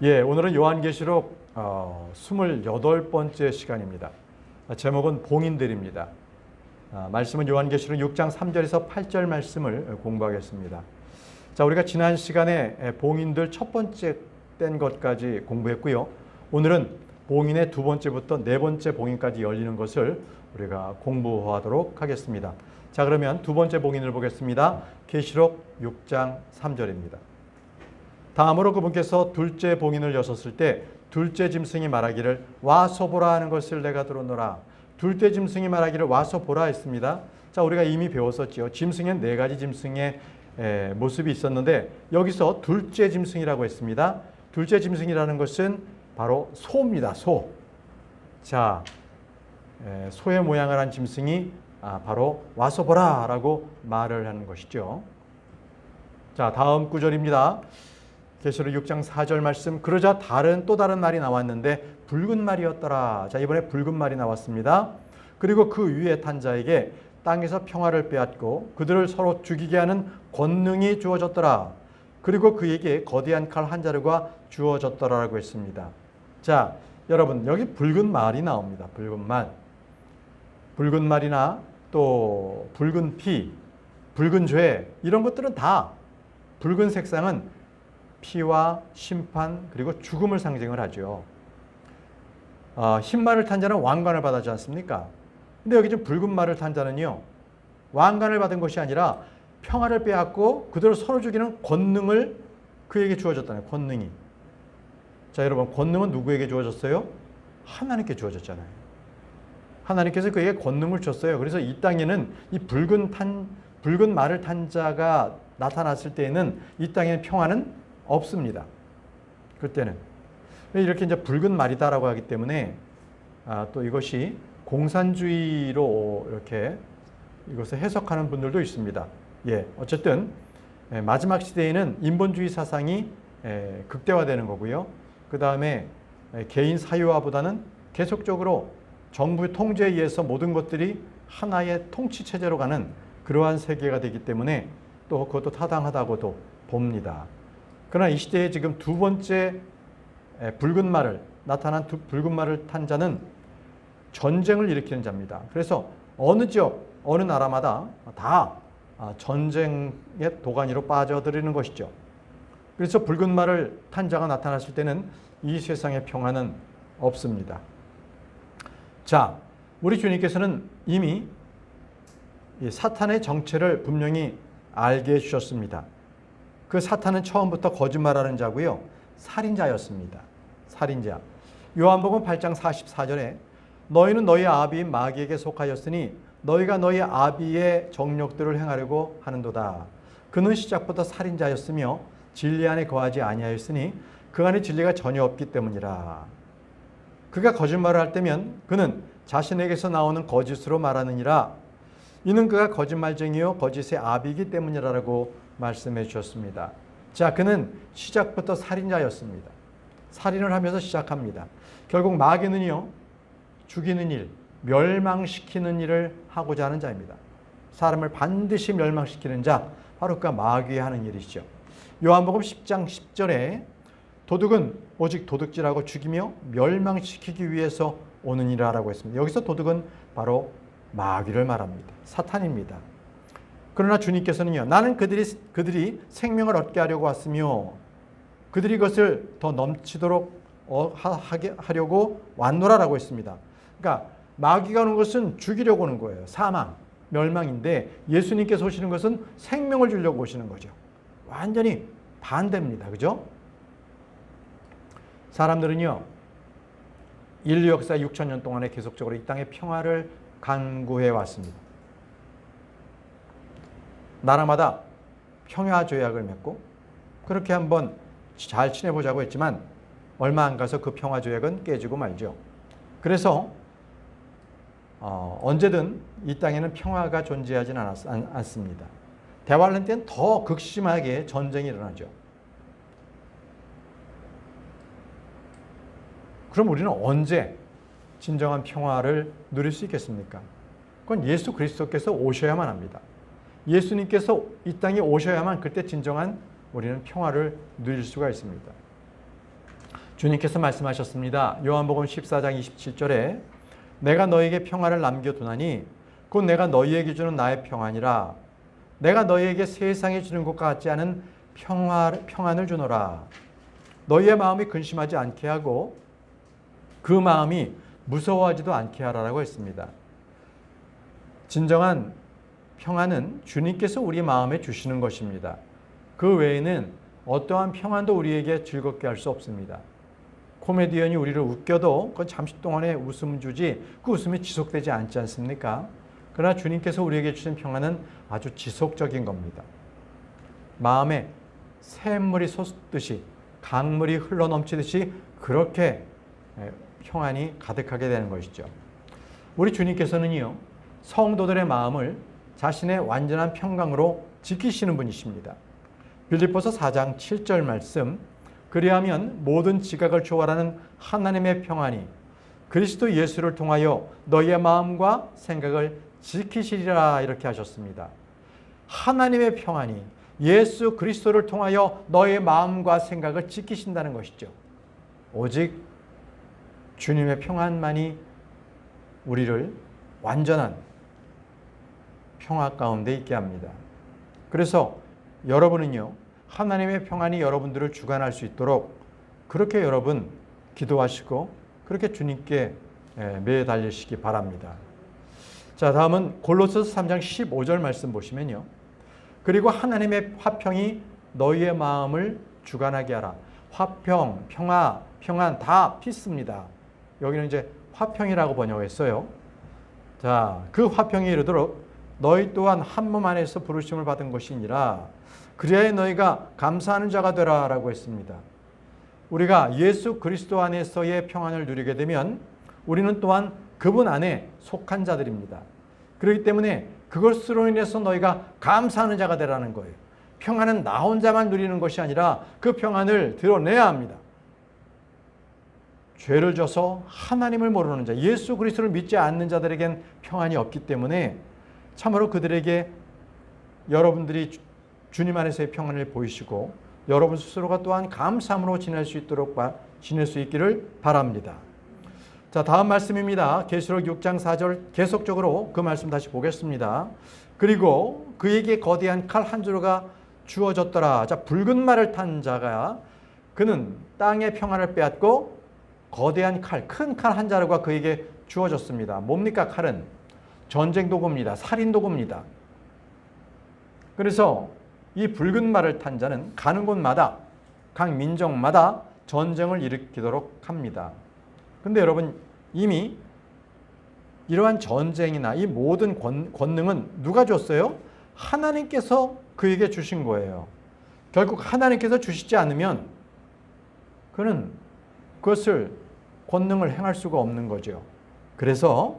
예, 오늘은 요한계시록 28번째 시간입니다. 제목은 봉인들입니다. 말씀은 요한계시록 6장 3절에서 8절 말씀을 공부하겠습니다. 자, 우리가 지난 시간에 봉인들 첫 번째 뗀 것까지 공부했고요. 오늘은 봉인의 두 번째부터 네 번째 봉인까지 열리는 것을 우리가 공부하도록 하겠습니다. 자, 그러면 두 번째 봉인을 보겠습니다. 계시록 6장 3절입니다. 다음으로 그분께서 둘째 봉인을 여셨을 때 둘째 짐승이 말하기를 와서 보라 하는 것을 내가 들었노라. 둘째 짐승이 말하기를 와서 보라 했습니다. 자, 우리가 이미 배웠었지요. 짐승엔 네 가지 짐승의 모습이 있었는데 여기서 둘째 짐승이라고 했습니다. 둘째 짐승이라는 것은 바로 소입니다. 소. 자, 소의 모양을 한 짐승이 바로 와서 보라 라고 말을 하는 것이죠. 자, 다음 구절입니다. 계시록 6장 4절 말씀. 그러자 또 다른 말이 나왔는데 붉은 말이었더라. 자, 이번에 붉은 말이 나왔습니다. 그리고 그 위에 탄 자에게 땅에서 평화를 빼앗고 그들을 서로 죽이게 하는 권능이 주어졌더라. 그리고 그에게 거대한 칼 한 자루가 주어졌더라라고 했습니다. 자, 여러분, 여기 붉은 말이 나옵니다. 붉은 말. 붉은 말이나 또 붉은 피, 붉은 죄, 이런 것들은 다 붉은 색상은 피와 심판 그리고 죽음을 상징을 하죠. 흰 말을 탄 자는 왕관을 받았지 않습니까? 근데 여기 지금 붉은 말을 탄 자는요, 왕관을 받은 것이 아니라 평화를 빼앗고 그들을 서로 죽이는 권능을 그에게 주어졌다는 거예요. 권능이. 자, 여러분, 권능은 누구에게 주어졌어요? 하나님께 주어졌잖아요. 하나님께서 그에게 권능을 줬어요. 그래서 이 땅에는 이 붉은 말을 탄 자가 나타났을 때에는 이 땅에는 평화는 없습니다. 그때는. 이렇게 이제 붉은 말이다라고 하기 때문에 또 이것이 공산주의로 이렇게 이것을 해석하는 분들도 있습니다. 예, 어쨌든 마지막 시대에는 인본주의 사상이 극대화되는 거고요. 그 다음에 개인 사유화보다는 계속적으로 정부의 통제에 의해서 모든 것들이 하나의 통치 체제로 가는 그러한 세계가 되기 때문에 또 그것도 타당하다고도 봅니다. 그러나 이 시대에 지금 두 번째 붉은 말을 붉은 말을 탄 자는 전쟁을 일으키는 자입니다. 그래서 어느 지역, 어느 나라마다 다 전쟁의 도가니로 빠져들이는 것이죠. 그래서 붉은 말을 탄 자가 나타났을 때는 이 세상의 평화는 없습니다. 자, 우리 주님께서는 이미 이 사탄의 정체를 분명히 알게 해주셨습니다. 그 사탄은 처음부터 거짓말하는 자고요. 살인자였습니다. 살인자. 요한복음 8장 44절에 너희는 너희 아비인 마귀에게 속하였으니 너희가 너희 아비의 정욕들을 행하려고 하는도다. 그는 시작부터 살인자였으며 진리 안에 거하지 아니하였으니 그 안에 진리가 전혀 없기 때문이라. 그가 거짓말을 할 때면 그는 자신에게서 나오는 거짓으로 말하느니라. 이는 그가 거짓말쟁이요 거짓의 아비이기 때문이라고 말씀해 주셨습니다. 자, 그는 시작부터 살인자였습니다. 살인을 하면서 시작합니다. 결국 마귀는요, 죽이는 일, 멸망시키는 일을 하고자 하는 자입니다. 사람을 반드시 멸망시키는 자, 바로 그가 마귀가 하는 일이죠. 요한복음 10장 10절에 도둑은 오직 도둑질하고 죽이며 멸망시키기 위해서 오는 이라라고 했습니다. 여기서 도둑은 바로 마귀를 말합니다. 사탄입니다. 그러나 주님께서는요, 나는 그들이 생명을 얻게 하려고 왔으며 그들이 그것을 더 넘치도록 하려고 왔노라라고 했습니다. 그러니까 마귀가 오는 것은 죽이려고 오는 거예요. 사망, 멸망인데 예수님께서 오시는 것은 생명을 주려고 오시는 거죠. 완전히 반대입니다. 그죠? 사람들은요, 인류 역사 6,000년 동안에 계속적으로 이 땅의 평화를 간구해 왔습니다. 나라마다 평화 조약을 맺고 그렇게 한번 잘 지내보자고 했지만 얼마 안 가서 그 평화 조약은 깨지고 말죠. 그래서 언제든 이 땅에는 평화가 존재하지는 않습니다. 대환란 때는 더 극심하게 전쟁이 일어나죠. 그럼 우리는 언제 진정한 평화를 누릴 수 있겠습니까? 그건 예수 그리스도께서 오셔야만 합니다. 예수님께서 이 땅에 오셔야만 그때 진정한 우리는 평화를 누릴 수가 있습니다. 주님께서 말씀하셨습니다. 요한복음 14장 27절에 내가 너에게 평안을 남겨두나니 곧 내가 너희에게 주는 나의 평안이라. 내가 너희에게 세상에 주는 것과 같지 않은 평안을 주노라. 너희의 마음이 근심하지 않게 하고 그 마음이 무서워하지도 않게 하라라고 했습니다. 진정한 평안은 주님께서 우리 마음에 주시는 것입니다. 그 외에는 어떠한 평안도 우리에게 즐겁게 할 수 없습니다. 코미디언이 우리를 웃겨도 그건 잠시 동안의 웃음을 주지 그 웃음이 지속되지 않지 않습니까? 그러나 주님께서 우리에게 주신 평안은 아주 지속적인 겁니다. 마음에 샘물이 솟듯이 강물이 흘러넘치듯이 그렇게 평안이 가득하게 되는 것이죠. 우리 주님께서는요, 성도들의 마음을 자신의 완전한 평강으로 지키시는 분이십니다. 빌립보서 4장 7절 말씀, 그리하면 모든 지각을 초월하는 하나님의 평안이 그리스도 예수를 통하여 너희의 마음과 생각을 지키시리라 이렇게 하셨습니다. 하나님의 평안이 예수 그리스도를 통하여 너의 마음과 생각을 지키신다는 것이죠. 오직 주님의 평안만이 우리를 완전한 평화 가운데 있게 합니다. 그래서 여러분은요, 하나님의 평안이 여러분들을 주관할 수 있도록 그렇게 여러분 기도하시고 그렇게 주님께 매달리시기 바랍니다. 자, 다음은 골로새서 3장 15절 말씀 보시면요. 그리고 하나님의 화평이 너희의 마음을 주관하게 하라. 화평, 평화, 평안 다 피스입니다. 여기는 이제 화평이라고 번역했어요. 자, 그 화평이 이르도록 너희 또한 한 몸 안에서 부르심을 받은 것이니라. 그리하여 너희가 감사하는 자가 되라라고 했습니다. 우리가 예수 그리스도 안에서의 평안을 누리게 되면 우리는 또한 그분 안에 속한 자들입니다. 그렇기 때문에 그것으로 인해서 너희가 감사하는 자가 되라는 거예요. 평안은 나 혼자만 누리는 것이 아니라 그 평안을 드러내야 합니다. 죄를 져서 하나님을 모르는 자, 예수 그리스도를 믿지 않는 자들에겐 평안이 없기 때문에 참으로 그들에게 여러분들이 주님 안에서의 평안을 보이시고 여러분 스스로가 또한 감사함으로 지낼 수 있기를 바랍니다. 자, 다음 말씀입니다. 계시록 6장 4절 계속적으로 그 말씀 다시 보겠습니다. 그리고 그에게 거대한 칼 한 주가 주어졌더라. 자, 붉은 말을 탄 자가 그는 땅의 평안을 빼앗고 거대한 칼, 큰 칼 한 자루가 그에게 주어졌습니다. 뭡니까? 칼은 전쟁 도구입니다. 살인 도구입니다. 그래서 이 붉은 말을 탄 자는 가는 곳마다 각 민족마다 전쟁을 일으키도록 합니다. 근데 여러분, 이미 이러한 전쟁이나 이 모든 권능은 누가 줬어요? 하나님께서 그에게 주신 거예요. 결국 하나님께서 주시지 않으면 그는 그것을 권능을 행할 수가 없는 거죠. 그래서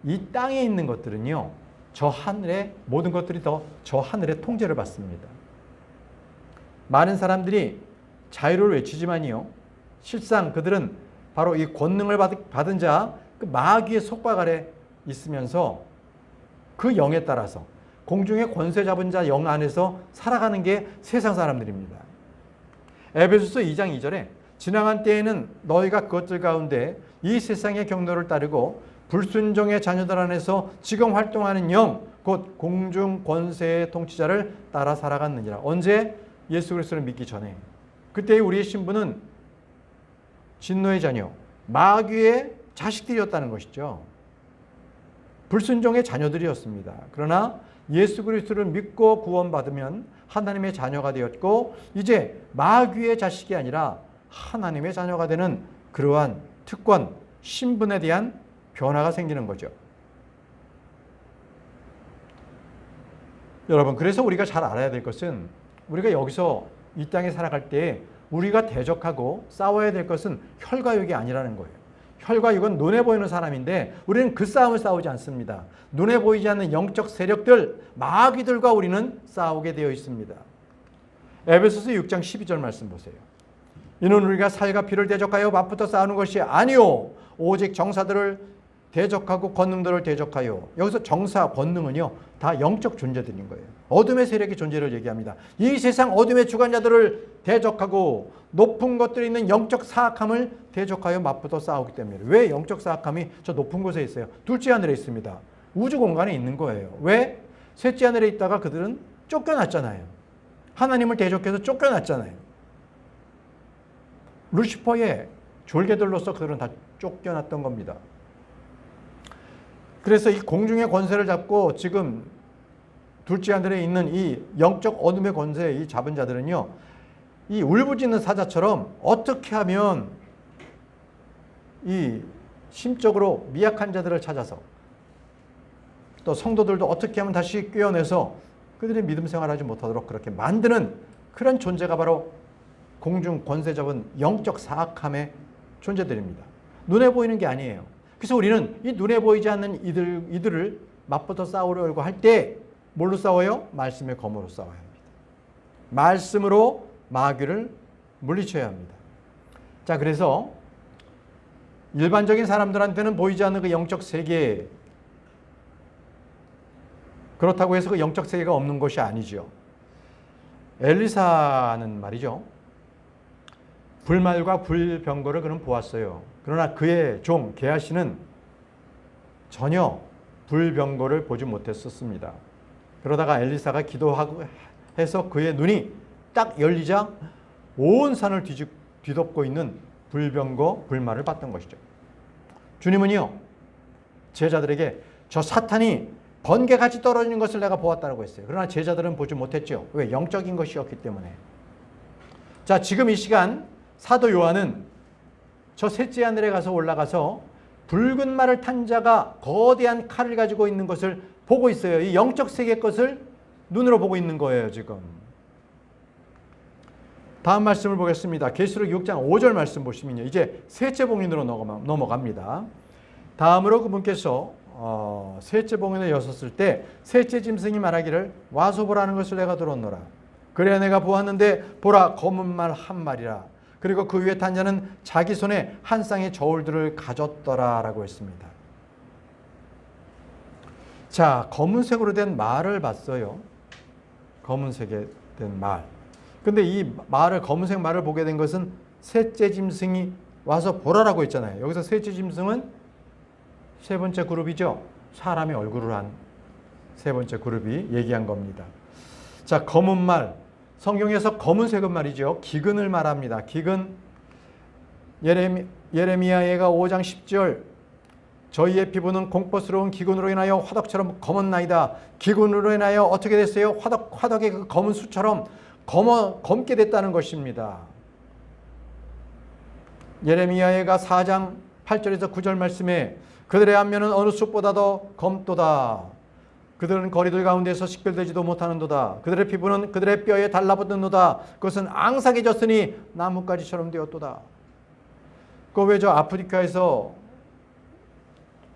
이 땅에 있는 것들은요, 저 하늘의 모든 것들이 저 하늘의 통제를 받습니다. 많은 사람들이 자유를 외치지만요, 실상 그들은 바로 이 권능을 받은 자, 그 마귀의 속박 아래 있으면서 그 영에 따라서 공중의 권세 잡은 자 영 안에서 살아가는 게 세상 사람들입니다. 에베소서 2장 2절에 지나간 때에는 너희가 그것들 가운데 이 세상의 경로를 따르고 불순종의 자녀들 안에서 지금 활동하는 영, 곧 공중 권세의 통치자를 따라 살아갔느니라. 언제? 예수 그리스도를 믿기 전에. 그때 우리의 신분은 진노의 자녀, 마귀의 자식들이었다는 것이죠. 불순종의 자녀들이었습니다. 그러나 예수 그리스도를 믿고 구원받으면 하나님의 자녀가 되었고 이제 마귀의 자식이 아니라 하나님의 자녀가 되는 그러한 특권, 신분에 대한 변화가 생기는 거죠. 여러분, 그래서 우리가 잘 알아야 될 것은 우리가 여기서 이 땅에 살아갈 때 우리가 대적하고 싸워야 될 것은 혈과 육이 아니라는 거예요. 혈과 육은 눈에 보이는 사람인데 우리는 그 싸움을 싸우지 않습니다. 눈에 보이지 않는 영적 세력들, 마귀들과 우리는 싸우게 되어 있습니다. 에베소서 6장 12절 말씀 보세요. 이는 우리가 살과 피를 대적하여 맞붙어 싸우는 것이 아니요 오직 정사들을 대적하고 권능들을 대적하여. 여기서 정사, 권능은요 다 영적 존재들인 거예요. 어둠의 세력의 존재를 얘기합니다. 이 세상 어둠의 주관자들을 대적하고 높은 것들이 있는 영적 사악함을 대적하여 맞붙어 싸우기 때문에. 왜 영적 사악함이 저 높은 곳에 있어요? 둘째 하늘에 있습니다. 우주 공간에 있는 거예요. 왜? 셋째 하늘에 있다가 그들은 쫓겨났잖아요. 하나님을 대적해서 쫓겨났잖아요. 루시퍼의 졸개들로서 그들은 다 쫓겨났던 겁니다. 그래서 이 공중의 권세를 잡고 지금 둘째 하늘에 있는 이 영적 어둠의 권세, 이 잡은 자들은요, 이 울부짖는 사자처럼 어떻게 하면 이 심적으로 미약한 자들을 찾아서 또 성도들도 어떻게 하면 다시 꿰어내서 그들의 믿음 생활하지 못하도록 그렇게 만드는 그런 존재가 바로 공중 권세 잡은 영적 사악함의 존재들입니다. 눈에 보이는 게 아니에요. 그래서 우리는 이 눈에 보이지 않는 이들을 맞붙어 싸우려고 할 때 뭘로 싸워요? 말씀의 검으로 싸워야 합니다. 말씀으로 마귀를 물리쳐야 합니다. 자, 그래서 일반적인 사람들한테는 보이지 않는 그 영적 세계, 그렇다고 해서 그 영적 세계가 없는 것이 아니죠. 엘리사는 말이죠, 불말과 불병거를 그는 보았어요. 그러나 그의 종 게하시는 전혀 불병거를 보지 못했었습니다. 그러다가 엘리사가 기도하고 해서 그의 눈이 딱 열리자 온 산을 뒤덮고 있는 불병거 불말을 봤던 것이죠. 주님은요, 제자들에게 저 사탄이 번개같이 떨어지는 것을 내가 보았다고 했어요. 그러나 제자들은 보지 못했죠. 왜? 영적인 것이었기 때문에. 자, 지금 이 시간 사도 요한은 저 셋째 하늘에 가서 올라가서 붉은 말을 탄 자가 거대한 칼을 가지고 있는 것을 보고 있어요. 이 영적 세계 것을 눈으로 보고 있는 거예요, 지금. 다음 말씀을 보겠습니다. 계시록 6장 5절 말씀 보시면요, 이제 셋째 봉인으로 넘어갑니다. 다음으로 그분께서 셋째 봉인에 여섰을 때 셋째 짐승이 말하기를 와서 보라는 것을 내가 들었노라. 그래야 내가 보았는데 보라 검은 말 한 마리라. 그리고 그 위에 탄 자는 자기 손에 한 쌍의 저울들을 가졌더라라고 했습니다. 자, 검은색으로 된 말을 봤어요. 검은색에 된 말. 근데 이 말을, 검은색 말을 보게 된 것은 셋째 짐승이 와서 보라라고 했잖아요. 여기서 셋째 짐승은 세 번째 그룹이죠. 사람의 얼굴을 한 세 번째 그룹이 얘기한 겁니다. 자, 검은 말. 성경에서 검은색은 말이죠, 기근을 말합니다. 기근. 예레미야가 5장 10절. 저희의 피부는 공포스러운 기근으로 인하여 화덕처럼 검었나이다. 기근으로 인하여 어떻게 됐어요? 화덕의 그 검은 수처럼 검게 됐다는 것입니다. 예레미야가 4장 8절에서 9절 말씀에 그들의 안면은 어느 숲보다도 검도다. 그들은 거리들 가운데서 식별되지도 못하는도다. 그들의 피부는 그들의 뼈에 달라붙는도다. 그것은 앙삭해졌으니 나뭇가지처럼 되었도다. 그 왜 저 아프리카에서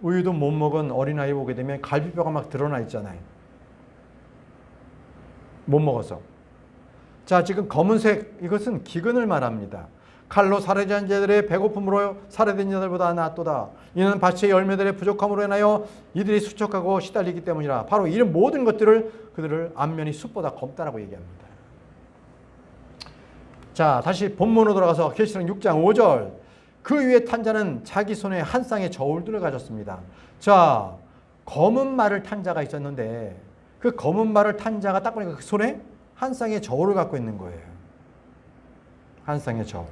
우유도 못 먹은 어린아이 보게 되면 갈비뼈가 막 드러나 있잖아요. 못 먹어서. 자, 지금 검은색, 이것은 기근을 말합니다. 칼로 살해된 자들의 배고픔으로 살해된 자들보다 낫도다. 이는 밭의 열매들의 부족함으로 인하여 이들이 수척하고 시달리기 때문이라. 바로 이런 모든 것들을 그들을 안면이 숲보다 검다라고 얘기합니다. 자, 다시 본문으로 돌아가서 계시록 6장 5절. 그 위에 탄 자는 자기 손에 한 쌍의 저울들을 가졌습니다. 자, 검은 말을 탄 자가 있었는데 그 검은 말을 탄 자가 딱 보니까 그 손에 한 쌍의 저울을 갖고 있는 거예요. 한 쌍의 저울.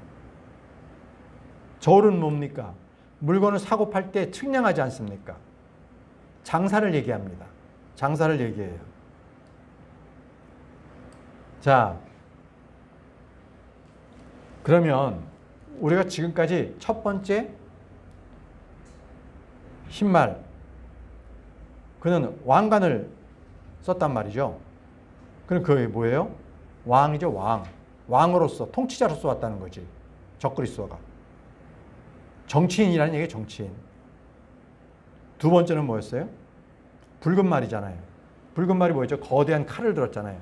저울은 뭡니까? 물건을 사고 팔 때 측량하지 않습니까? 장사를 얘기합니다. 장사를 얘기해요. 자, 그러면 우리가 지금까지 첫 번째 흰말, 그는 왕관을 썼단 말이죠. 그럼 그게 뭐예요? 왕이죠, 왕. 왕으로서, 통치자로서 왔다는 거지. 적그리스도가. 정치인이라는 얘기예요, 정치인. 두 번째는 뭐였어요? 붉은 말이잖아요. 붉은 말이 뭐였죠? 거대한 칼을 들었잖아요.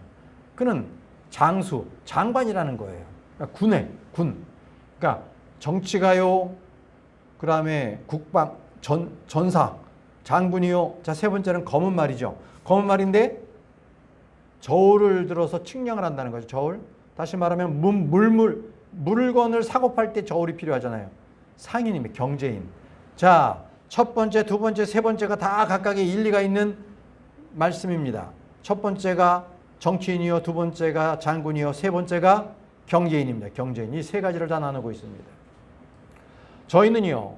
그는 장수, 장관이라는 거예요. 그러니까 군. 그러니까 정치가요, 그 다음에 국방, 전사, 장군이요. 자, 세 번째는 검은 말이죠. 검은 말인데 저울을 들어서 측량을 한다는 거죠. 저울. 다시 말하면 물건을 사고 팔 때 저울이 필요하잖아요. 상인입니다. 경제인. 자, 첫 번째, 두 번째, 세 번째가 다 각각의 일리가 있는 말씀입니다. 첫 번째가 정치인이요, 두 번째가 장군이요, 세 번째가 경제인입니다. 경제인. 이 세 가지를 다 나누고 있습니다. 저희는요,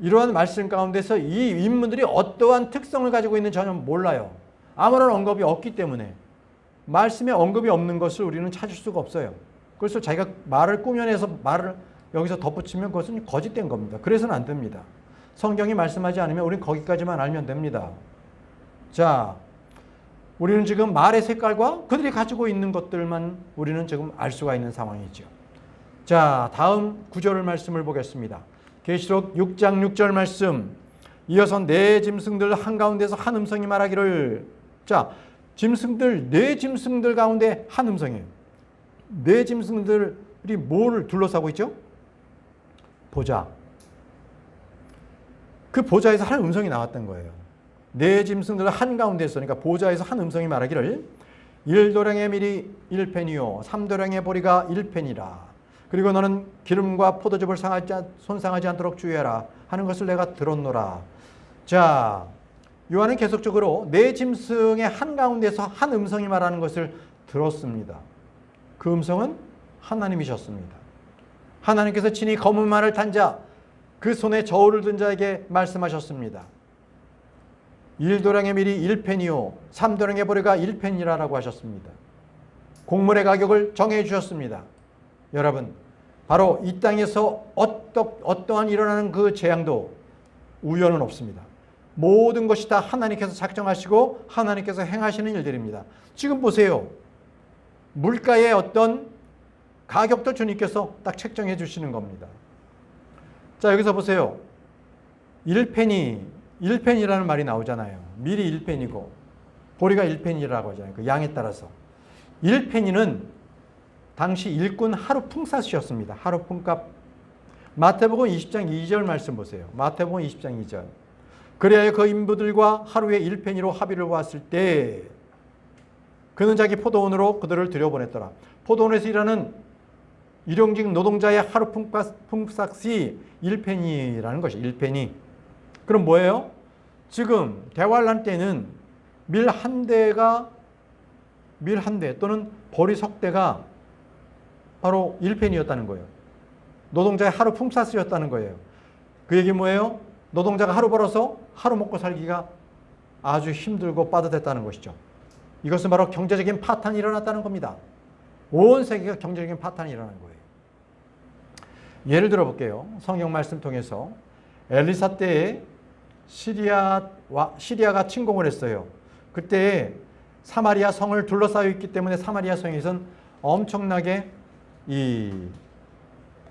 이러한 말씀 가운데서 이 인물들이 어떠한 특성을 가지고 있는지 전혀 몰라요. 아무런 언급이 없기 때문에 말씀에 언급이 없는 것을 우리는 찾을 수가 없어요. 그래서 자기가 말을 꾸며내서 말을 여기서 덧붙이면 그것은 거짓된 겁니다. 그래서는 안 됩니다. 성경이 말씀하지 않으면 우리는 거기까지만 알면 됩니다. 자, 우리는 지금 말의 색깔과 그들이 가지고 있는 것들만 우리는 지금 알 수가 있는 상황이죠. 자, 다음 구절을 말씀을 보겠습니다. 계시록 6장 6절 말씀. 이어서 네 짐승들 한가운데서 한 음성이 말하기를. 자, 네 짐승들 가운데 한 음성이에요. 네 짐승들이 뭐를 둘러싸고 있죠? 보좌. 그 보좌에서 한 음성이 나왔던 거예요. 네 짐승들 한가운데서, 그러니까 보좌에서 한 음성이 말하기를 1도량의 밀이 1펜이요 3도량의 보리가 1펜이라. 그리고 너는 기름과 포도즙을 손상하지 않도록 주의하라 하는 것을 내가 들었노라. 자, 요한은 계속적으로 네 짐승의 한가운데서 한 음성이 말하는 것을 들었습니다. 그 음성은 하나님이셨습니다. 하나님께서 친히 검은 말을 탄 자, 그 손에 저울을 든 자에게 말씀하셨습니다. 1도량의 밀이 1펜이요 3도량의 보리가 1펜이라고 하셨습니다. 곡물의 가격을 정해 주셨습니다. 여러분, 바로 이 땅에서 어떠한 일어나는 그 재앙도 우연은 없습니다. 모든 것이 다 하나님께서 작정하시고 하나님께서 행하시는 일들입니다. 지금 보세요. 물가의 어떤 가격도 주님께서 딱 책정해 주시는 겁니다. 자, 여기서 보세요. 1펜이라는 말이 나오잖아요. 밀이 1펜이고 보리가 1펜이라고 하잖아요. 그 양에 따라서. 1펜이는 당시 일꾼 하루 품삯이었습니다. 하루 품값. 마태복음 20장 2절 말씀 보세요. 마태복음 20장 2절. 그래야 그 인부들과 하루에 1펜이로 합의를 보았을 때 그는 자기 포도원으로 그들을 들여보냈더라. 포도원에서 일하는 일용직 노동자의 하루 품삯이 1펜이라는 것이 1펜이. 그럼 뭐예요? 지금 대환란 때는 밀 한 대 또는 보리 석 대가 바로 1펜이었다는 거예요. 노동자의 하루 품삯이었다는 거예요. 그 얘기 뭐예요? 노동자가 하루 벌어서 하루 먹고 살기가 아주 힘들고 빠듯했다는 것이죠. 이것은 바로 경제적인 파탄이 일어났다는 겁니다. 온 세계가 경제적인 파탄이 일어난 거예요. 예를 들어 볼게요. 성경 말씀 통해서 엘리사 때에 시리아가 침공을 했어요. 그때 사마리아 성을 둘러싸여 있기 때문에 사마리아 성에선 엄청나게 이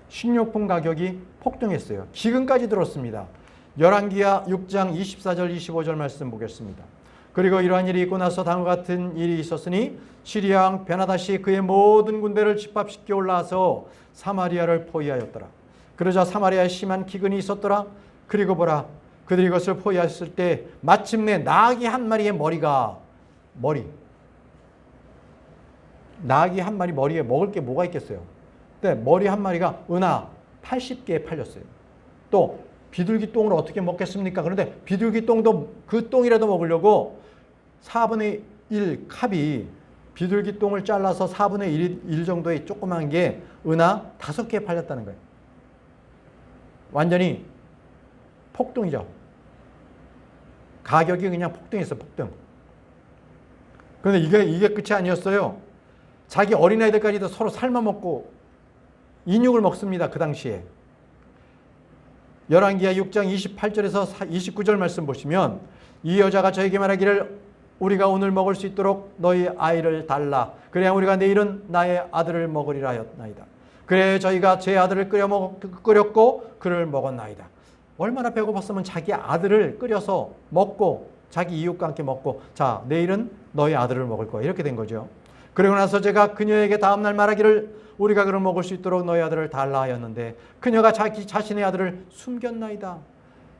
식료품 가격이 폭등했어요. 지금까지 들었습니다. 열왕기하 6장 24절 25절 말씀 보겠습니다. 그리고 이러한 일이 있고 나서 다음과 같은 일이 있었으니 시리아 왕 베나다시 그의 모든 군대를 집합시켜 올라와서 사마리아를 포위하였더라. 그러자 사마리아에 심한 기근이 있었더라. 그리고 보라, 그들이 이것을 포위했을 때 마침내 나귀 한 마리의 나귀 한 마리 머리에 먹을 게 뭐가 있겠어요? 근데 머리 한 마리가 은하 80개에 팔렸어요. 또 비둘기 똥을 어떻게 먹겠습니까? 그런데 비둘기 똥도 그 똥이라도 먹으려고 4분의 1 컵이 비둘기 똥을 잘라서 4분의 1 정도의 조그만 게 은하 5개에 팔렸다는 거예요. 완전히 폭등이죠. 가격이 그냥 폭등했어요. 폭등. 그런데 이게 끝이 아니었어요. 자기 어린아이들까지도 서로 삶아먹고 인육을 먹습니다. 그 당시에. 열왕기하 6장 28절에서 29절 말씀 보시면 이 여자가 저에게 말하기를 우리가 오늘 먹을 수 있도록 너희 아이를 달라. 그래야 우리가 내일은 나의 아들을 먹으리라 하였나이다. 그래 저희가 제 아들을 끓였고 그를 먹었나이다. 얼마나 배고팠으면 자기 아들을 끓여서 먹고 자기 이웃과 함께 먹고 자 내일은 너희 아들을 먹을 거야. 이렇게 된 거죠. 그리고 나서 제가 그녀에게 다음날 말하기를 우리가 그를 먹을 수 있도록 너희 아들을 달라 하였는데 그녀가 자기 자신의 아들을 숨겼나이다.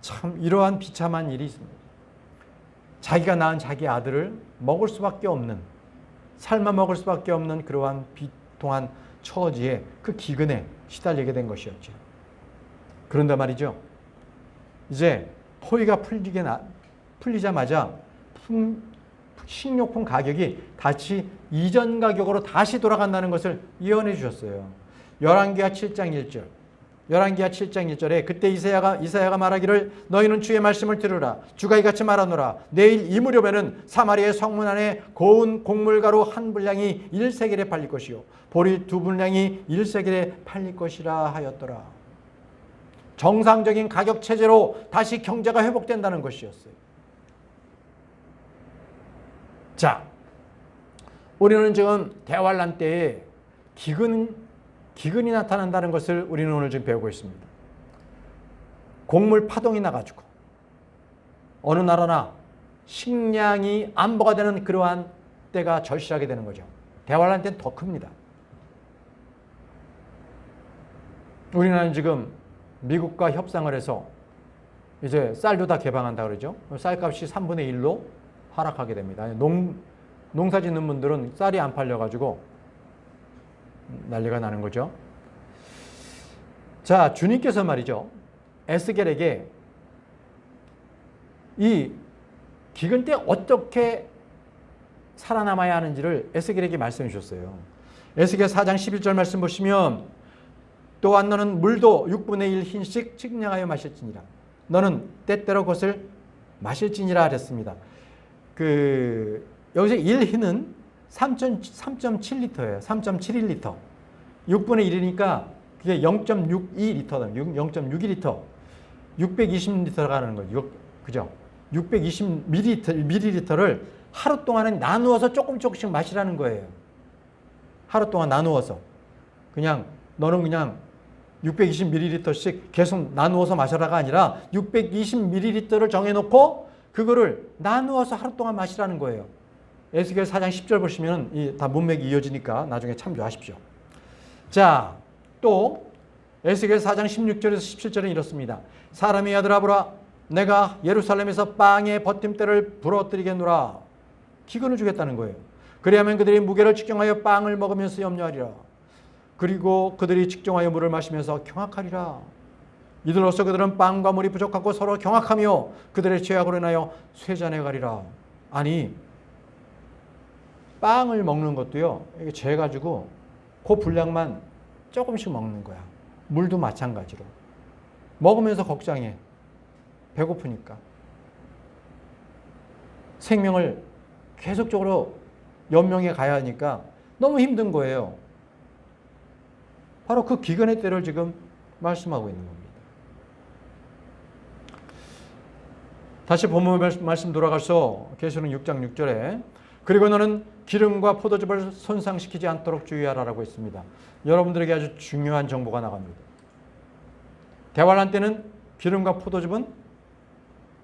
참 이러한 비참한 일이 있습니다. 자기가 낳은 자기 아들을 먹을 수밖에 없는, 삶아 먹을 수밖에 없는 그러한 비통한 처지에 그 기근에 시달리게 된 것이었죠. 그런데 말이죠. 이제 포위가 풀리자마자 식료품 가격이 다시 이전 가격으로 다시 돌아간다는 것을 예언해 주셨어요. 열왕기하 7장 1절. 열왕기하 7장 1절에 그때 이사야가 말하기를 너희는 주의 말씀을 들으라. 주가 이같이 말하노라. 내일 이 무렵에는 사마리아의 성문 안에 고운 곡물가루 한 분량이 1세겔에 팔릴 것이요 보리 2분량이 1세겔에 팔릴 것이라 하였더라. 정상적인 가격 체제로 다시 경제가 회복된다는 것이었어요. 자, 우리는 지금 대환란 때에 기근이 나타난다는 것을 우리는 오늘 지금 배우고 있습니다. 곡물 파동이 나가지고 어느 나라나 식량이 안보가 되는 그러한 때가 절실하게 되는 거죠. 대환란 때는 더 큽니다. 우리나라는 지금 미국과 협상을 해서 이제 쌀도 다 개방한다 그러죠. 쌀값이 3분의 1로 하락하게 됩니다. 농사 짓는 분들은 쌀이 안 팔려가지고 난리가 나는 거죠. 자, 주님께서 말이죠. 에스겔에게 이 기근 때 어떻게 살아남아야 하는지를 에스겔에게 말씀해 주셨어요. 에스겔 4장 11절 말씀 보시면 또한 너는 물도 6분의 1 흰씩 측량하여 마실지니라. 너는 때때로 그것을 마실지니라 하셨습니다. 여기서 1흰은 3.7리터예요. 3.71리터. 6분의 1이니까 그게 0.62리터다. 0.62리터. 620리터가 가는 거죠. 그죠? 620ml를 하루 동안에 나누어서 조금씩 마시라는 거예요. 하루 동안 나누어서. 너는 그냥 620ml씩 계속 나누어서 마셔라가 아니라 620ml를 정해놓고 그거를 나누어서 하루 동안 마시라는 거예요. 에스겔 4장 10절 보시면 다 문맥이 이어지니까 나중에 참조하십시오. 자, 또 에스겔 4장 16절에서 17절은 이렇습니다. 사람의 아들아 보라, 내가 예루살렘에서 빵의 버팀대를 부러뜨리겠노라. 기근을 주겠다는 거예요. 그리하면 그들이 무게를 측정하여 빵을 먹으면서 염려하리라. 그리고 그들이 측정하여 물을 마시면서 경악하리라. 이들로서 그들은 빵과 물이 부족하고 서로 경악하며 그들의 죄악으로 인하여 쇠잔해 가리라. 아니, 빵을 먹는 것도요, 이게 재가지고 그 분량만 조금씩 먹는 거야. 물도 마찬가지로. 먹으면서 걱정해. 배고프니까. 생명을 계속적으로 연명해 가야 하니까 너무 힘든 거예요. 바로 그 기근의 때를 지금 말씀하고 있는 겁니다. 다시 본문 말씀 돌아가서 계시록 6장 6절에 그리고 너는 기름과 포도즙을 손상시키지 않도록 주의하라라고 했습니다. 여러분들에게 아주 중요한 정보가 나갑니다. 대환란 때는 기름과 포도즙은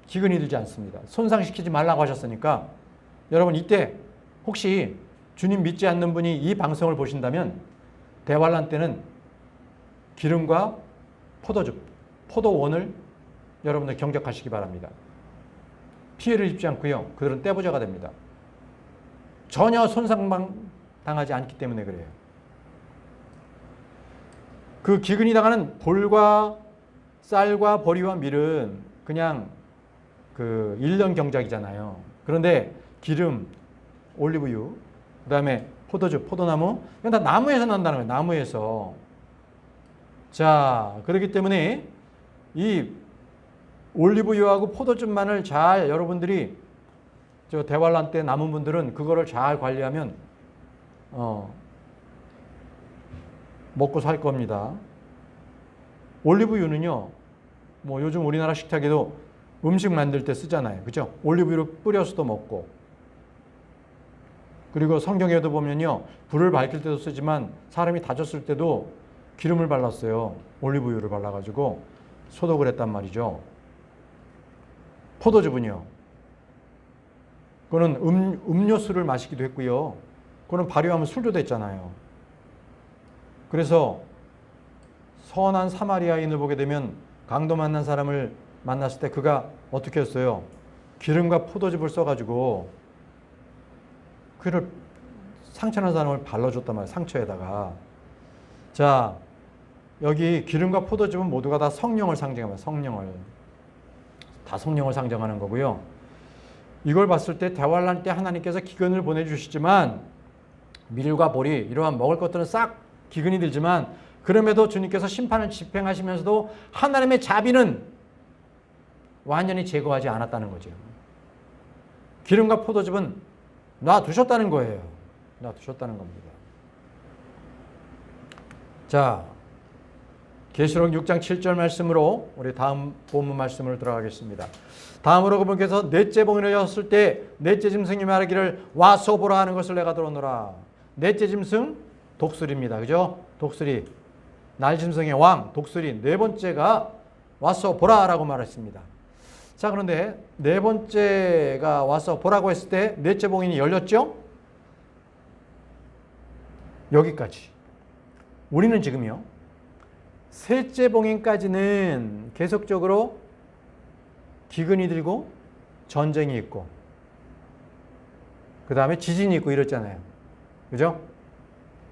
기근이 들지 않습니다. 손상시키지 말라고 하셨으니까 여러분 이때 혹시 주님 믿지 않는 분이 이 방송을 보신다면 대환란 때는 기름과 포도즙, 포도원을 여러분들 경적하시기 바랍니다. 피해를 입지 않고요. 그들은 떼부자가 됩니다. 전혀 손상당하지 않기 때문에 그래요. 그 기근이 당하는 볼과 쌀과 보리와 밀은 그냥 그 1년 경작이잖아요. 그런데 기름, 올리브유, 그 다음에 포도즙, 포도나무, 이건 다 나무에서 난다는 거예요. 나무에서. 자, 그렇기 때문에 이 올리브유하고 포도즙만을 잘 여러분들이 저 대환란 때 남은 분들은 그거를 잘 관리하면 먹고 살 겁니다. 올리브유는요, 뭐 요즘 우리나라 식탁에도 음식 만들 때 쓰잖아요. 그죠? 올리브유를 뿌려서도 먹고. 그리고 성경에도 보면요, 불을 밝힐 때도 쓰지만 사람이 다쳤을 때도 기름을 발랐어요. 올리브유를 발라가지고 소독을 했단 말이죠. 포도즙은요, 그거는 음료수를 마시기도 했고요. 그거는 발효하면 술도 됐잖아요. 그래서 선한 사마리아인을 보게 되면 강도 만난 사람을 만났을 때 그가 어떻게 했어요? 기름과 포도즙을 써가지고 그를 상처난 사람을 발라줬단 말이에요. 상처에다가. 자, 여기 기름과 포도즙은 모두가 다 성령을 상징합니다. 성령을. 다 성령을 상징하는 거고요. 이걸 봤을 때 대화를 할 때 하나님께서 기근을 보내주시지만 밀과 보리 이러한 먹을 것들은 싹 기근이 들지만 그럼에도 주님께서 심판을 집행하시면서도 하나님의 자비는 완전히 제거하지 않았다는 거죠. 기름과 포도즙은 놔두셨다는 거예요. 놔두셨다는 겁니다. 자, 계시록 6장 7절 말씀으로 우리 다음 본문 말씀으로 들어가겠습니다. 다음으로 그분께서 넷째 봉인을 열었을 때 넷째 짐승이 말하기를 와서 보라 하는 것을 내가 들었노라. 넷째 짐승 독수리입니다. 그죠? 독수리. 날짐승의 왕 독수리 네 번째가 와서 보라라고 말했습니다. 자, 그런데 네 번째가 와서 보라고 했을 때 넷째 봉인이 열렸죠? 여기까지. 우리는 지금요. 셋째 봉인까지는 계속적으로 기근이 들고 전쟁이 있고 그 다음에 지진이 있고 이랬잖아요. 그죠?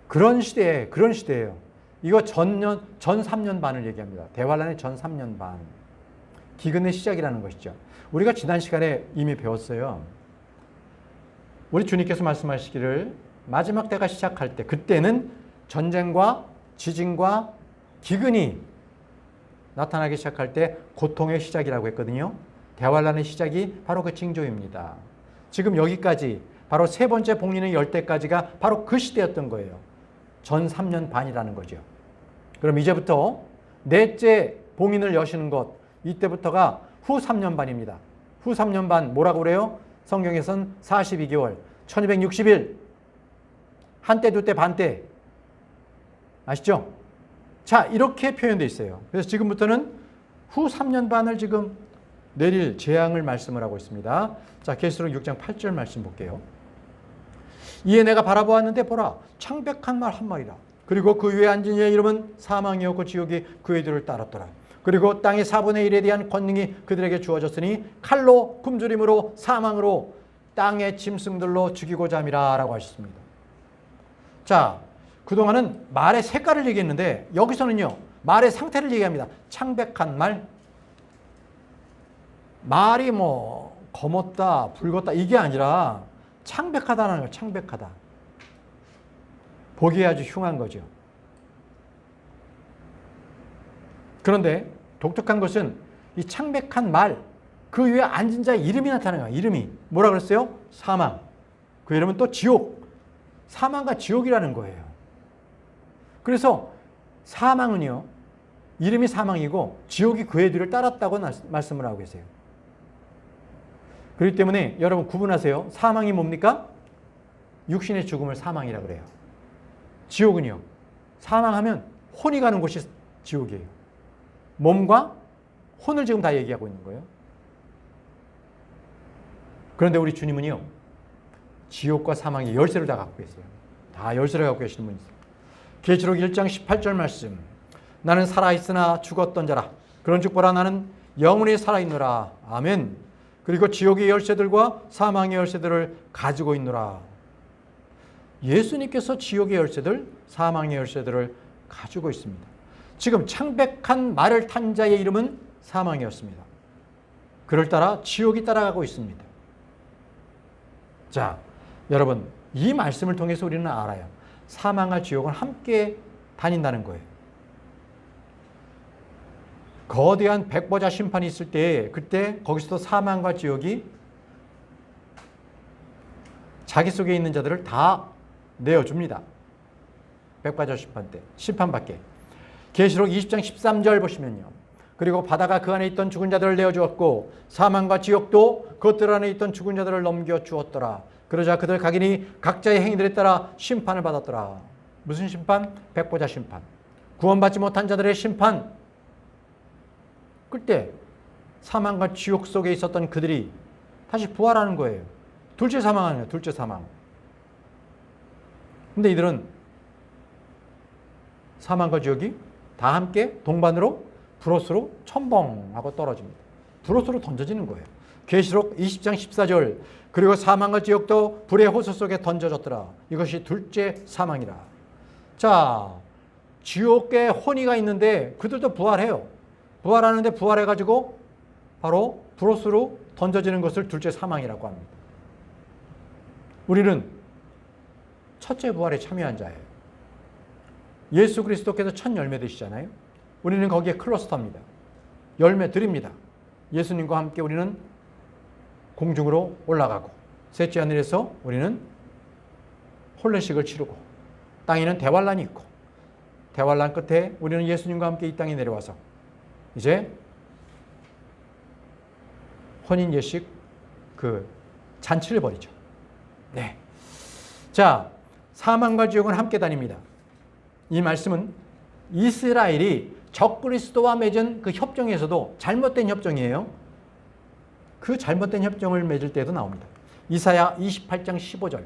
그런 시대예요. 이거 전 3년 반을 얘기합니다. 대환란의 전 3년 반. 기근의 시작이라는 것이죠. 우리가 지난 시간에 이미 배웠어요. 우리 주님께서 말씀하시기를 마지막 때가 시작할 때 그때는 전쟁과 지진과 기근이 나타나기 시작할 때 고통의 시작이라고 했거든요. 대환란의 시작이 바로 그 징조입니다. 지금 여기까지 바로 세 번째 봉인을 열 때까지가 바로 그 시대였던 거예요. 전 3년 반이라는 거죠. 그럼 이제부터 넷째 봉인을 여시는 것 이때부터가 후 3년 반입니다. 후 3년 반 뭐라고 그래요? 성경에선 42개월 1260일 한때 두때 반때 아시죠? 자, 이렇게 표현되어 있어요. 그래서 지금부터는 후 3년 반을 지금 내릴 재앙을 말씀을 하고 있습니다. 자, 계시록 6장 8절 말씀 볼게요. 이에 내가 바라보았는데 보라 창백한 말 한 마리라. 그리고 그 위에 앉은 이의 이름은 사망이었고 지옥이 그 애들을 따랐더라. 그리고 땅의 4분의 1에 대한 권능이 그들에게 주어졌으니 칼로 굶주림으로 사망으로 땅의 짐승들로 죽이고자 함이라 라고 하셨습니다. 자, 그동안은 말의 색깔을 얘기했는데 여기서는요 말의 상태를 얘기합니다. 창백한 말. 말이 뭐 검었다 붉었다 이게 아니라 창백하다는 거예요. 창백하다. 보기에 아주 흉한 거죠. 그런데 독특한 것은 이 창백한 말, 그 위에 앉은 자의 이름이 나타나요. 이름이. 뭐라 그랬어요? 사망. 그 이름은 또 지옥. 사망과 지옥이라는 거예요. 그래서 사망은요, 이름이 사망이고 지옥이 그 애들을 따랐다고 말씀을 하고 계세요. 그렇기 때문에 여러분 구분하세요. 사망이 뭡니까? 육신의 죽음을 사망이라고 그래요. 지옥은요, 사망하면 혼이 가는 곳이 지옥이에요. 몸과 혼을 지금 다 얘기하고 있는 거예요. 그런데 우리 주님은요, 지옥과 사망의 열쇠를 다 갖고 계세요. 다 열쇠를 갖고 계시는 분이세요. 계시록 1장 18절 말씀. 나는 살아있으나 죽었던 자라. 그런즉 보라 나는 영원히 살아있노라. 아멘. 그리고 지옥의 열쇠들과 사망의 열쇠들을 가지고 있노라. 예수님께서 지옥의 열쇠들, 사망의 열쇠들을 가지고 있습니다. 지금 창백한 말을 탄 자의 이름은 사망이었습니다. 그를 따라 지옥이 따라가고 있습니다. 자, 여러분, 이 말씀을 통해서 우리는 알아요. 사망과 지옥은 함께 다닌다는 거예요. 거대한 백보자 심판이 있을 때 그때 거기서도 사망과 지옥이 자기 속에 있는 자들을 다 내어줍니다. 백보자 심판 때 심판받게. 계시록 20장 13절 보시면요. 그리고 바다가 그 안에 있던 죽은 자들을 내어주었고 사망과 지옥도 그것들 안에 있던 죽은 자들을 넘겨주었더라. 그러자 그들 각인이 각자의 행위들에 따라 심판을 받았더라. 무슨 심판? 백보자 심판. 구원받지 못한 자들의 심판. 그때 사망과 지옥 속에 있었던 그들이 다시 부활하는 거예요. 둘째 사망 아니에요. 둘째 사망. 근데 이들은 사망과 지옥이 다 함께 동반으로 브로스로 첨벙하고 떨어집니다. 불옷으로 던져지는 거예요. 계시록 20장 14절 그리고 사망과 지옥도 불의 호수 속에 던져졌더라. 이것이 둘째 사망이라. 자, 지옥에 혼이가 있는데 그들도 부활해요. 부활하는데 부활해가지고 바로 불옷으로 던져지는 것을 둘째 사망이라고 합니다. 우리는 첫째 부활에 참여한 자예요. 예수 그리스도께서 첫 열매 되시잖아요. 우리는 거기에 클러스터입니다. 열매 드립니다. 예수님과 함께 우리는 공중으로 올라가고 셋째 하늘에서 우리는 혼례식을 치르고 땅에는 대환란이 있고 대환란 끝에 우리는 예수님과 함께 이 땅에 내려와서 이제 혼인 예식 그 잔치를 벌이죠. 네. 자, 사망과 지옥은 함께 다닙니다. 이 말씀은 이스라엘이 적그리스도와 맺은 그 협정에서도 잘못된 협정이에요. 그 잘못된 협정을 맺을 때도 나옵니다. 이사야 28장 15절.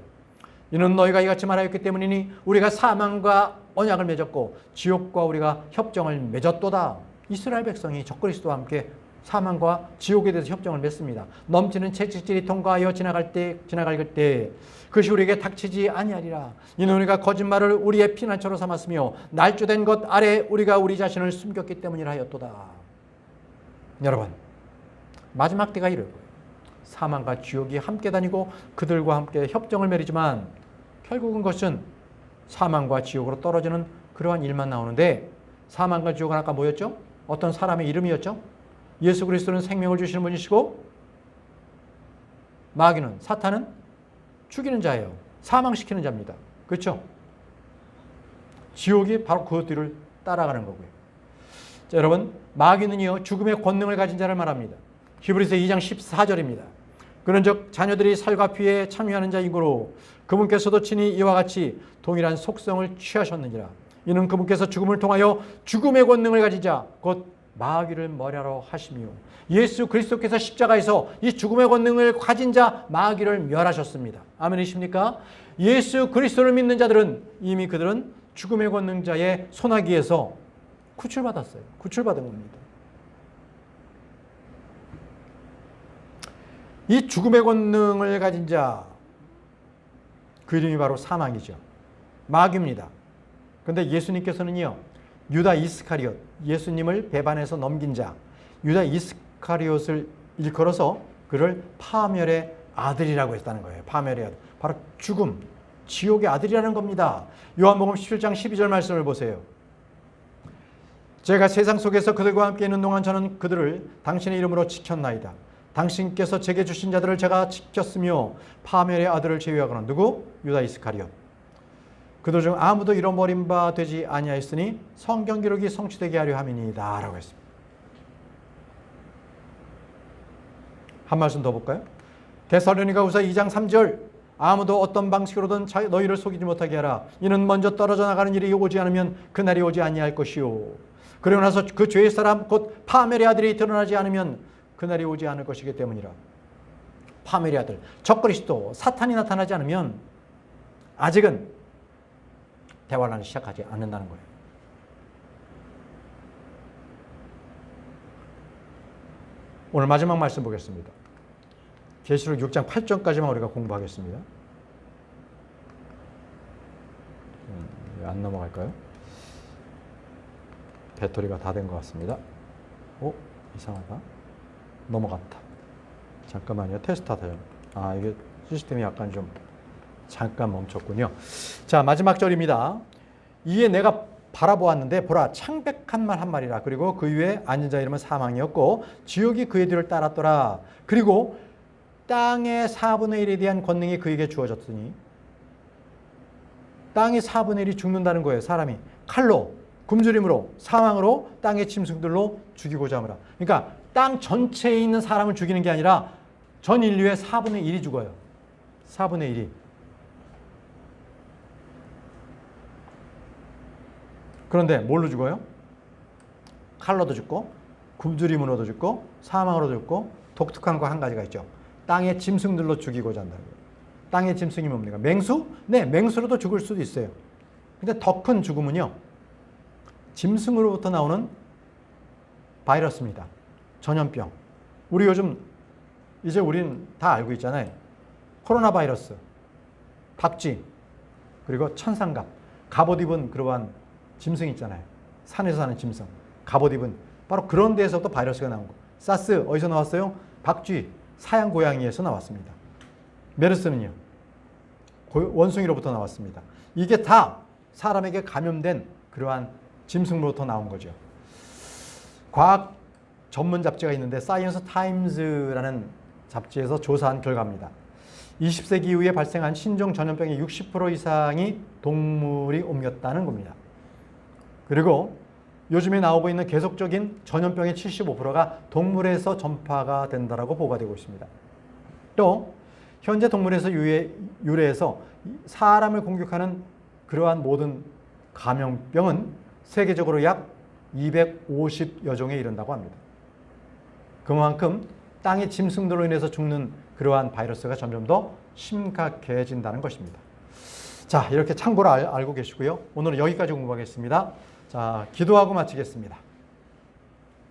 이는 너희가 이같이 말하였기 때문이니 우리가 사망과 언약을 맺었고 지옥과 우리가 협정을 맺었도다. 이스라엘 백성이 적그리스도와 함께 사망과 지옥에 대해서 협정을 맺습니다. 넘치는 채찍질이 통과하여 지나갈 때 그것이 우리에게 닥치지 아니하리라. 이는 우리가 거짓말을 우리의 피난처로 삼았으며 날조된 것 아래 우리가 우리 자신을 숨겼기 때문이라 하였도다. 여러분, 마지막 때가 이럴 거예요. 사망과 지옥이 함께 다니고 그들과 함께 협정을 맺지만 결국은 그것은 사망과 지옥으로 떨어지는 그러한 일만 나오는데 사망과 지옥은 아까 뭐였죠? 어떤 사람의 이름이었죠? 예수 그리스도는 생명을 주시는 분이시고 마귀는 사탄은 죽이는 자예요. 사망시키는 자입니다. 그렇죠? 지옥이 바로 그 뒤를 따라가는 거고요. 자, 여러분, 마귀는요 죽음의 권능을 가진 자를 말합니다. 히브리서 2장 14절입니다. 그런즉 자녀들이 살과 피에 참여하는 자이므로 그분께서도 친히 이와 같이 동일한 속성을 취하셨느니라. 이는 그분께서 죽음을 통하여 죽음의 권능을 가진 자 곧 마귀를 멸하러 하시며 예수 그리스도께서 십자가에서 이 죽음의 권능을 가진 자 마귀를 멸하셨습니다. 아멘이십니까? 예수 그리스도를 믿는 자들은 이미 그들은 죽음의 권능자의 손아귀에서 구출받았어요. 구출받은 겁니다. 이 죽음의 권능을 가진 자, 그 이름이 바로 사망이죠. 마귀입니다. 그런데 예수님께서는요, 유다 이스카리옷, 예수님을 배반해서 넘긴 자, 유다 이스카리옷을 일컬어서 그를 파멸의 아들이라고 했다는 거예요. 파멸의 아들. 바로 죽음, 지옥의 아들이라는 겁니다. 요한복음 17장 12절 말씀을 보세요. 제가 세상 속에서 그들과 함께 있는 동안 저는 그들을 당신의 이름으로 지켰나이다. 당신께서 제게 주신 자들을 제가 지켰으며 파멸의 아들을 제외하고는 누구? 유다 이스카리옷. 그들 중 아무도 잃어버린 바 되지 아니하였으니 성경 기록이 성취되게 하려 함이니이다 라고 했습니다. 한 말씀 더 볼까요? 데살로니가후서 2장 3절 아무도 어떤 방식으로든 너희를 속이지 못하게 하라. 이는 먼저 떨어져 나가는 일이 오지 않으면 그날이 오지 아니할 것이요. 그리고 나서 그 죄의 사람 곧 파멸의 아들이 드러나지 않으면 그날이 오지 않을 것이기 때문이라. 파멸의 아들, 적그리스도, 사탄이 나타나지 않으면 아직은 대환란을 시작하지 않는다는 거예요. 오늘 마지막 말씀 보겠습니다. 계시록 6장 8절까지만 우리가 공부하겠습니다. 왜 안 넘어갈까요? 배터리가 다 된 것 같습니다. 오, 이상하다. 넘어갔다. 잠깐만요. 테스트하다요. 아, 이게 시스템이 약간 좀 잠깐 멈췄군요. 자, 마지막 절입니다. 이에 내가 바라보았는데 보라 창백한 말 한 마리라. 그리고 그 위에 앉은 자 이름은 사망이었고 지옥이 그의 뒤를 따랐더라. 그리고 땅의 4분의 1에 대한 권능이 그에게 주어졌으니 땅의 4분의 1이 죽는다는 거예요. 사람이 칼로, 굶주림으로, 사망으로, 땅의 짐승들로 죽이고자 하므라. 그러니까 땅 전체에 있는 사람을 죽이는 게 아니라 전 인류의 4분의 1이 죽어요. 4분의 1이. 그런데 뭘로 죽어요? 칼로도 죽고 굶주림으로도 죽고 사망으로도 죽고 독특한 거 한 가지가 있죠. 땅의 짐승들로 죽이고자 한다는 거예요. 땅의 짐승이 뭡니까? 맹수? 네, 맹수로도 죽을 수도 있어요. 근데 더 큰 죽음은요. 짐승으로부터 나오는 바이러스입니다. 전염병. 우리 요즘 이제 우린 다 알고 있잖아요. 코로나 바이러스, 박쥐, 그리고 천상갑, 갑옷 입은 그러한 짐승 있잖아요. 산에서 사는 짐승, 갑옷 입은 바로 그런 데에서부터 바이러스가 나온 거. 사스 어디서 나왔어요? 박쥐, 사양 고양이에서 나왔습니다. 메르스는요? 원숭이로부터 나왔습니다. 이게 다 사람에게 감염된 그러한 짐승으로부터 나온 거죠. 과학 전문 잡지가 있는데 사이언스 타임즈라는 잡지에서 조사한 결과입니다. 20세기 이후에 발생한 신종 전염병의 60% 이상이 동물이 옮겼다는 겁니다. 그리고 요즘에 나오고 있는 계속적인 전염병의 75%가 동물에서 전파가 된다고 보고가 되고 있습니다. 또 현재 동물에서 유래해서 사람을 공격하는 그러한 모든 감염병은 세계적으로 약 250여 종에 이른다고 합니다. 그만큼 땅의 짐승들로 인해서 죽는 그러한 바이러스가 점점 더 심각해진다는 것입니다. 자, 이렇게 참고로 알고 계시고요. 오늘은 여기까지 공부하겠습니다. 자, 기도하고 마치겠습니다.